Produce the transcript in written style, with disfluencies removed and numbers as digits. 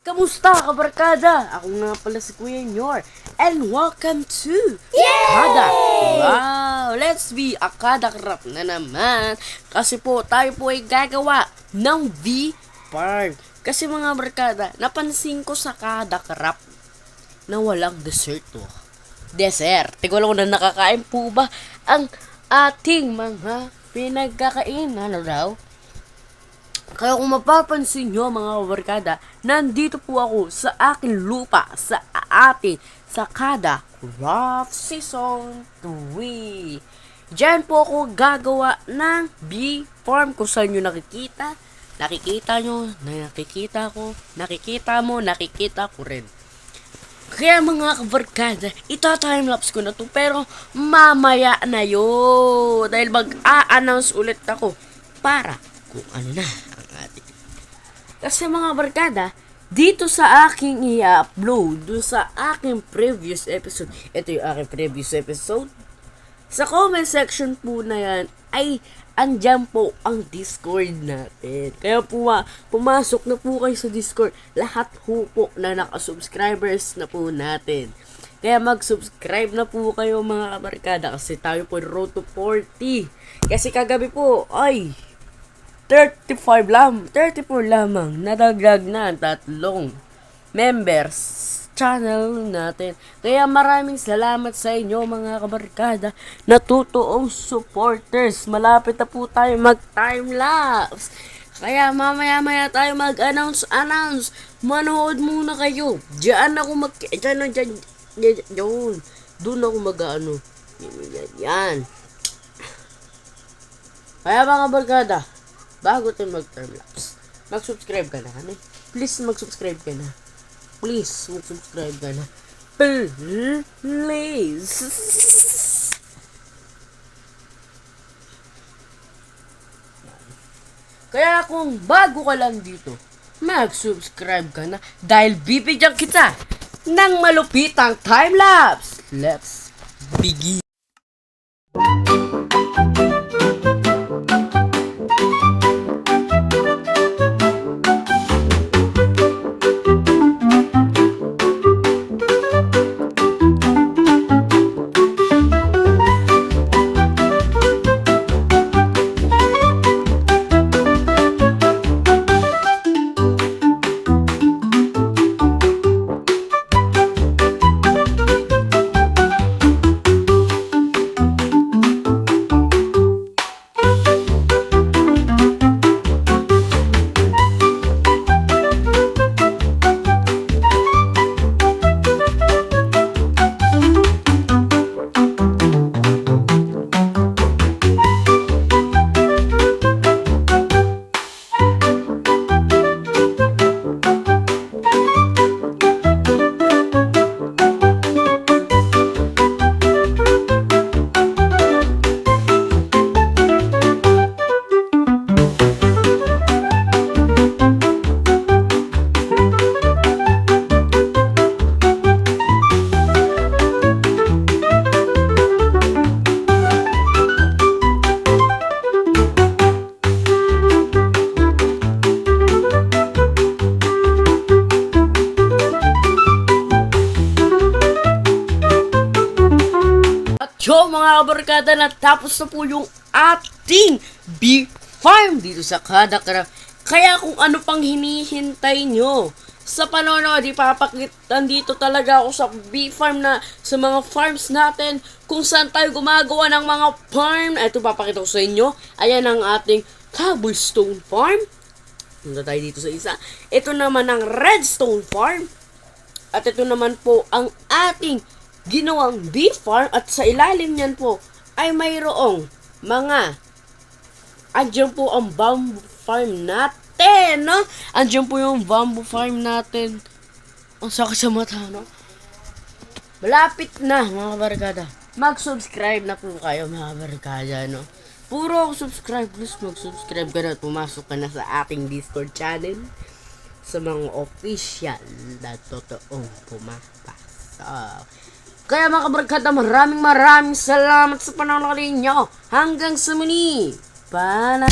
Kamusta kabarkada? Ako nga pala si Kuya Nyor and welcome to Kada. Wow, let's be a Kada Crap na naman. Kasi po tayo po ay gagawa ng V-Farm. Kasi mga barkada, napansin ko sa Kada Crap na walang dessert to. Dessert. Tingnan ko na nakakain po ba ang ating mga pinagkakainan, ano daw? Kaya kung mapapansin nyo mga kabarkada, nandito po ako sa aking lupa, sa Kada Crop Season 3. Diyan po ako gagawa ng bee farm kung saan nyo nakikita. Nakikita nyo, nakikita ko, nakikita mo, nakikita ko rin. Kaya mga kabarkada, ita-timelapse ko na to pero mamaya na yun. Dahil mag-a-announce ulit ako para kung ano na ang ating. Kasi mga barkada, dito sa aking i-upload, dun sa aking previous episode, ito yung aking previous episode, sa comment section po na yan, ay andyan po ang Discord natin. Kaya pumasok na po kayo sa Discord. Lahat po na naka-subscribers na po natin. Kaya mag-subscribe na po kayo mga kabarkada kasi tayo po road to 40. Kasi kagabi po, ay 34 lamang nadagdag na ang 3 members channel natin. Kaya maraming salamat sa inyo mga kabarkada na totoong supporters. Malapit na po tayo mag-timelapse. Kaya mamaya tayo mag-announce. Manood muna kayo. Diyan ako yun. Doon ako mag-ano. Yan. Kaya mga barkada, bago tayo mag-timelapse, mag-subscribe ka na. Please mag-subscribe ka na. Please mag-subscribe ka na. Please. Kaya kung bago ka lang dito, mag-subscribe ka na dahil bibigyan kita ng malupitang timelapse. Let's begin. Yo mga kabarkada, natapos na po yung ating bee farm dito sa Kada Crap. Kaya kung ano pang hinihintay nyo sa panonood, ipapakitan dito talaga ako sa bee farm na sa mga farms natin kung saan tayo gumagawa ng mga farm. Ito papakita ko sa inyo. Ayan ang ating cobblestone farm. Punta tayo dito sa isa. Ito naman ang redstone farm. At ito naman po ang ating ginawang bee farm at sa ilalim niyan po ay mayroong andyan po ang bamboo farm natin, no? Andyan po yung bamboo farm natin. Ang sakit sa mata, no? Malapit na, mga barkada. Mag-subscribe na po kayo, mga barkada, no? Puro subscribe, please mag-subscribe ka na at pumasok ka na sa ating Discord channel sa mga official na totoong pumapasok. Kaya mga kabarkada, maraming salamat sa panonood ninyo. Hanggang sa muli. Paalam.